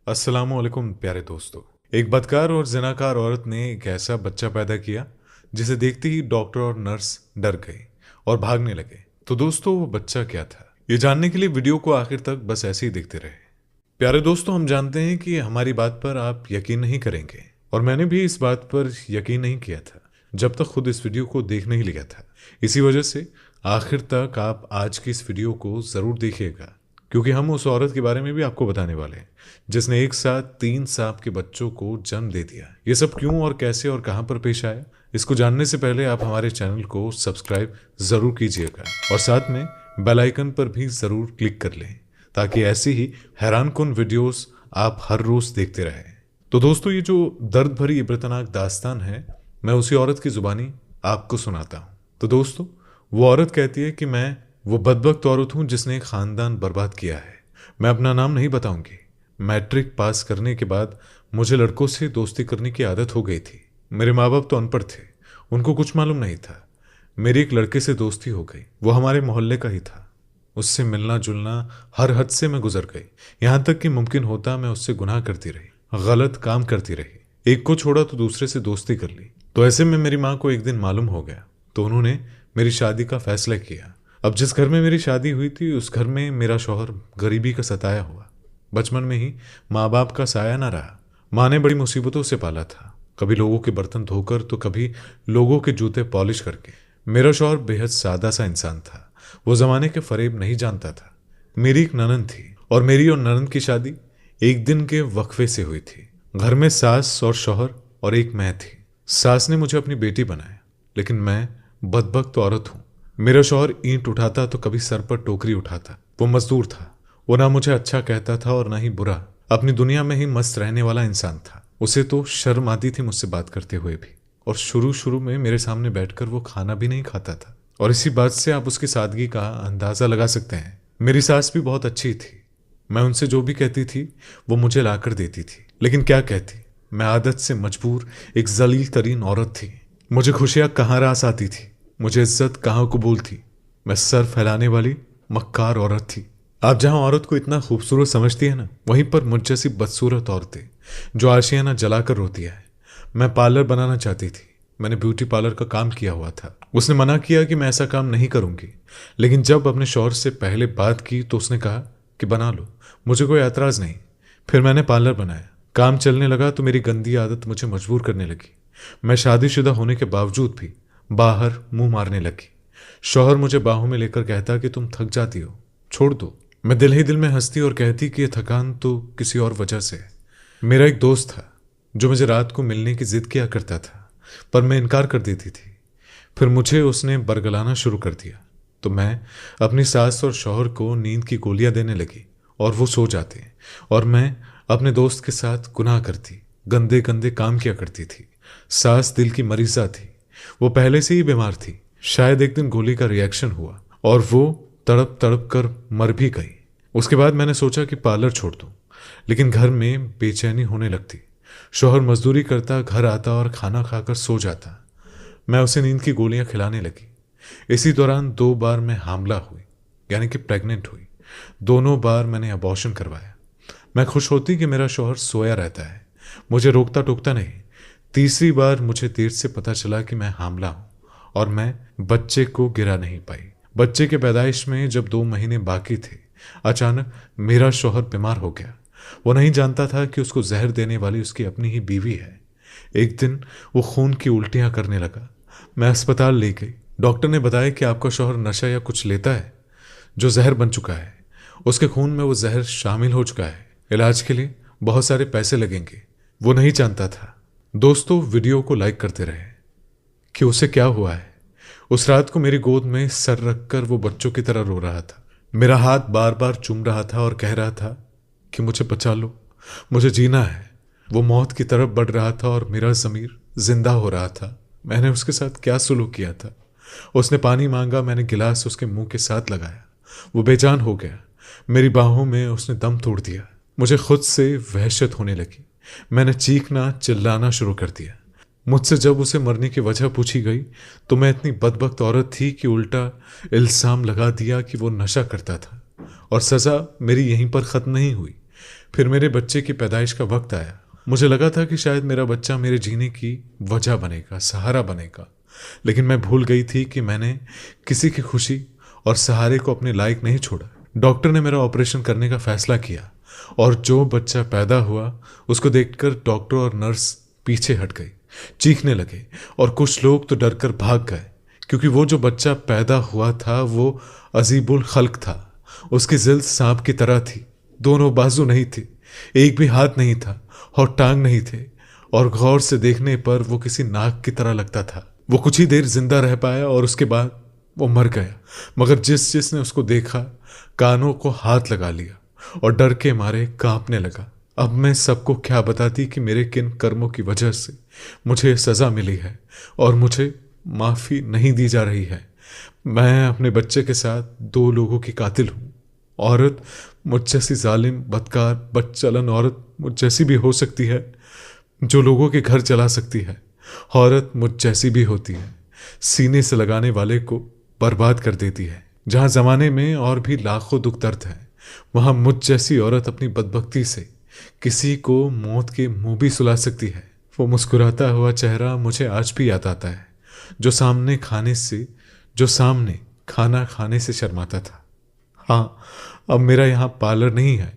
अस्सलामुअलैकुम प्यारे दोस्तों। एक बदकार और जिनाकार औरत ने एक ऐसा बच्चा पैदा किया जिसे देखते ही डॉक्टर और नर्स डर गए और भागने लगे। तो दोस्तों वो बच्चा क्या था, ये जानने के लिए वीडियो को आखिर तक बस ऐसे ही देखते रहे। प्यारे दोस्तों, हम जानते हैं कि हमारी बात पर आप यकीन नहीं करेंगे और मैंने भी इस बात पर यकीन नहीं किया था जब तक खुद इस वीडियो को देख नहीं लिया था। इसी वजह से आखिर तक आप आज की इस वीडियो को ज़रूर देखिएगा, क्योंकि हम उस औरत के बारे में भी आपको बताने वाले हैं जिसने एक साथ 3 सांप के बच्चों को जन्म दे दिया। ये सब क्यों और कैसे और कहां पर पेश आया, इसको जानने से पहले आप हमारे चैनल को सब्सक्राइब जरूर कीजिएगा और साथ में बेल आइकन पर भी जरूर क्लिक कर लें ताकि ऐसी ही हैरानकुन वीडियोस आप हर रोज देखते रहें। तो दोस्तों, ये जो दर्द भरी इब्रतनाक दास्तान है, मैं उसी औरत की जुबानी आपको सुनाता हूँ। तो दोस्तों, वो औरत कहती है कि मैं वो बदबख्त औरत हूँ जिसने एक खानदान बर्बाद किया है। मैं अपना नाम नहीं बताऊंगी। मैट्रिक पास करने के बाद मुझे लड़कों से दोस्ती करने की आदत हो गई थी। मेरे माँ बाप तो अनपढ़ थे, उनको कुछ मालूम नहीं था। मेरी एक लड़के से दोस्ती हो गई, वो हमारे मोहल्ले का ही था। उससे मिलना जुलना हर हद से मैं गुजर गई, यहाँ तक कि मुमकिन होता मैं उससे गुनाह करती रही, गलत काम करती रही। एक को छोड़ा तो दूसरे से दोस्ती कर ली। तो ऐसे में मेरी माँ को एक दिन मालूम हो गया, तो उन्होंने मेरी शादी का फैसला किया। अब जिस घर में मेरी शादी हुई थी उस घर में मेरा शौहर गरीबी का सताया हुआ। बचपन में ही माँ बाप का साया ना रहा। माँ ने बड़ी मुसीबतों से पाला था, कभी लोगों के बर्तन धोकर तो कभी लोगों के जूते पॉलिश करके। मेरा शौहर बेहद सादा सा इंसान था, वो जमाने के फरेब नहीं जानता था। मेरी एक ननद थी और मेरी और ननद की शादी एक दिन के वक्फे से हुई थी। घर में सास और शौहर और एक मैं थी। सास ने मुझे अपनी बेटी बनाया, लेकिन मैं बदबख्त औरत हूँ। मेरा शौहर ईंट उठाता तो कभी सर पर टोकरी उठाता। वो मजदूर था, वो ना मुझे अच्छा कहता था और ना ही बुरा। अपनी दुनिया में ही मस्त रहने वाला इंसान था। उसे तो शर्म आती थी मुझसे बात करते हुए भी, और शुरू शुरू में मेरे सामने बैठकर वो खाना भी नहीं खाता था। और इसी बात से आप उसकी सादगी का अंदाजा लगा सकते हैं। मेरी सास भी बहुत अच्छी थी। मैं उनसे जो भी कहती थी वो मुझे लाकर देती थी, लेकिन क्या कहती, मैं आदत से मजबूर एक जलील तरीन औरत थी। मुझे खुशियां कहाँ रास आती थी, मुझे इज्जत कहाँ कबूल थी। मैं सर फैलाने वाली मक्कार औरत थी। आप जहां औरत को इतना खूबसूरत समझती है ना, वहीं पर मुझ जैसी बदसूरत औरतें जो आशियाना जलाकर रोती है। मैं पार्लर बनाना चाहती थी, मैंने ब्यूटी पार्लर का काम किया हुआ था। उसने मना किया कि मैं ऐसा काम नहीं करूंगी, लेकिन जब अपने शौहर से पहले बात की तो उसने कहा कि बना लो, मुझे कोई एतराज़ नहीं। फिर मैंने पार्लर बनाया, काम चलने लगा तो मेरी गंदी आदत मुझे मजबूर करने लगी। मैं शादीशुदा होने के बावजूद भी बाहर मुंह मारने लगी। शौहर मुझे बाहों में लेकर कहता कि तुम थक जाती हो, छोड़ दो। मैं दिल ही दिल में हंसती और कहती कि ये थकान तो किसी और वजह से है। मेरा एक दोस्त था जो मुझे रात को मिलने की जिद किया करता था, पर मैं इनकार कर देती थी। फिर मुझे उसने बरगलाना शुरू कर दिया, तो मैं अपनी सास और शौहर को नींद की गोलियां देने लगी और वो सो जाते, और मैं अपने दोस्त के साथ गुनाह करती, गंदे गंदे काम किया करती थी। सास दिल की मरीजा थी, वो पहले से ही बीमार थी। शायद एक दिन गोली का रिएक्शन हुआ और वो तड़प तड़प कर मर भी गई। उसके बाद मैंने सोचा कि पार्लर छोड़ दूं, लेकिन घर में बेचैनी होने लगती। शौहर मजदूरी करता, घर आता और खाना खाकर सो जाता। मैं उसे नींद की गोलियां खिलाने लगी। इसी दौरान 2 बार मैं हामला हुई, यानी कि प्रेग्नेंट हुई। दोनों बार मैंने अबॉर्शन करवाया। मैं खुश होती कि मेरा शौहर सोया रहता है, मुझे रोकता टोकता नहीं। तीसरी बार मुझे देर से पता चला कि मैं हामला हूं और मैं बच्चे को गिरा नहीं पाई। बच्चे के पैदाइश में जब 2 महीने बाकी थे, अचानक मेरा शौहर बीमार हो गया। वो नहीं जानता था कि उसको जहर देने वाली उसकी अपनी ही बीवी है। एक दिन वो खून की उल्टियां करने लगा। मैं अस्पताल ले गई। डॉक्टर ने बताया कि आपका शौहर नशा या कुछ लेता है जो जहर बन चुका है। उसके खून में वो जहर शामिल हो चुका है। इलाज के लिए बहुत सारे पैसे लगेंगे। वो नहीं जानता था। दोस्तों, वीडियो को लाइक करते रहे कि उसे क्या हुआ है। उस रात को मेरी गोद में सर रखकर वो बच्चों की तरह रो रहा था। मेरा हाथ बार बार चूम रहा था और कह रहा था कि मुझे बचा लो, मुझे जीना है। वो मौत की तरफ बढ़ रहा था और मेरा ज़मीर जिंदा हो रहा था। मैंने उसके साथ क्या सुलूक किया था। उसने पानी मांगा, मैंने गिलास उसके मुंह के साथ लगाया। वो बेजान हो गया। मेरी बाहों में उसने दम तोड़ दिया। मुझे खुद से वहशत होने लगी। मैंने चीखना चिल्लाना शुरू कर दिया। मुझसे जब उसे मरने की वजह पूछी गई तो मैं इतनी बदबख्त औरत थी कि उल्टा इल्जाम लगा दिया कि वो नशा करता था। और सज़ा मेरी यहीं पर ख़त्म नहीं हुई। फिर मेरे बच्चे की पैदाइश का वक्त आया। मुझे लगा था कि शायद मेरा बच्चा मेरे जीने की वजह बनेगा, सहारा बनेगा, लेकिन मैं भूल गई थी कि मैंने किसी की खुशी और सहारे को अपने लायक नहीं छोड़ा। डॉक्टर ने मेरा ऑपरेशन करने का फैसला किया और जो बच्चा पैदा हुआ उसको देखकर डॉक्टर और नर्स पीछे हट गई, चीखने लगे और कुछ लोग तो डर कर भाग गए, क्योंकि वो जो बच्चा पैदा हुआ था वो अजीबुल खल्क था। उसकी जिल्द सांप की तरह थी, दोनों बाजू नहीं थे, एक भी हाथ नहीं था और टांग नहीं थे, और गौर से देखने पर वो किसी नाग की तरह लगता था। वो कुछ ही देर जिंदा रह पाया और उसके बाद वो मर गया। मगर जिसने उसको देखा कानों को हाथ लगा लिया और डर के मारे कांपने लगा। अब मैं सबको क्या बताती कि मेरे किन कर्मों की वजह से मुझे सजा मिली है और मुझे माफी नहीं दी जा रही है। मैं अपने बच्चे के साथ 2 लोगों की कातिल हूँ। औरत मुझ जैसी जालिम, बदकार, बदचलन औरत मुझ जैसी भी हो सकती है, जो लोगों के घर चला सकती है। औरत मुझ जैसी भी होती है, सीने से लगाने वाले को बर्बाद कर देती है। जहाँ जमाने में और भी लाखों दुख दर्द है, वहाँ मुझ जैसी औरत अपनी बदबख्ती से किसी को मौत के मुंह भी सुला सकती है। वो मुस्कुराता हुआ चेहरा मुझे आज भी याद आता है, जो सामने खाना खाने से शर्माता था। हाँ, अब मेरा यहाँ पार्लर नहीं है,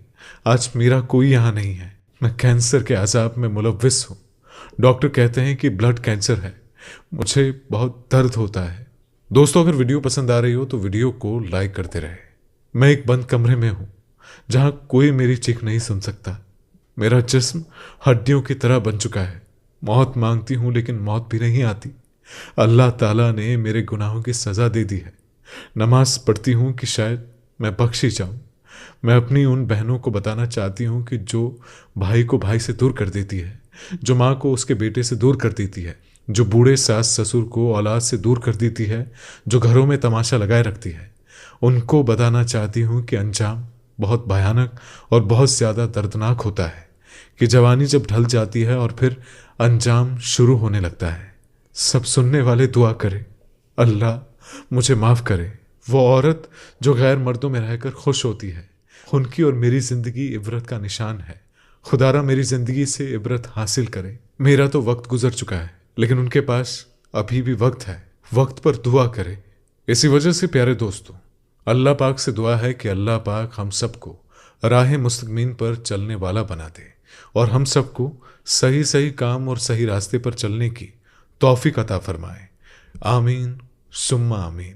आज मेरा कोई यहाँ नहीं है। मैं कैंसर के अजाब में मुलव्विस हूँ। डॉक्टर कहते हैं कि ब्लड कैंसर है। मुझे बहुत दर्द होता है। दोस्तों, अगर वीडियो पसंद आ रही हो तो वीडियो को लाइक करते रहे। मैं एक बंद कमरे में हूँ जहाँ कोई मेरी चीख नहीं सुन सकता। मेरा जिस्म हड्डियों की तरह बन चुका है। मौत मांगती हूँ लेकिन मौत भी नहीं आती। अल्लाह ताला ने मेरे गुनाहों की सज़ा दे दी है। नमाज पढ़ती हूँ कि शायद मैं बख्शी जाऊँ। मैं अपनी उन बहनों को बताना चाहती हूँ कि जो भाई को भाई से दूर कर देती है, जो माँ को उसके बेटे से दूर कर देती है, जो बूढ़े सास ससुर को औलाद से दूर कर देती है, जो घरों में तमाशा लगाए रखती है, उनको बताना चाहती हूँ कि अंजाम बहुत भयानक और बहुत ज़्यादा दर्दनाक होता है। कि जवानी जब ढल जाती है और फिर अंजाम शुरू होने लगता है। सब सुनने वाले दुआ करें, अल्लाह मुझे माफ़ करे। वो औरत जो गैर मर्दों में रहकर खुश होती है, उनकी और मेरी ज़िंदगी इबरत का निशान है। खुदारा मेरी ज़िंदगी से इबरत हासिल करे। मेरा तो वक्त गुजर चुका है, लेकिन उनके पास अभी भी वक्त है। वक्त पर दुआ करे। इसी वजह से प्यारे दोस्तों, अल्लाह पाक से दुआ है कि अल्लाह पाक हम सबको राह मुस्तकीम पर चलने वाला बना दे और हम सबको सही सही काम और सही रास्ते पर चलने की तौफीक अता फरमाए। आमीन सुम्मा आमीन।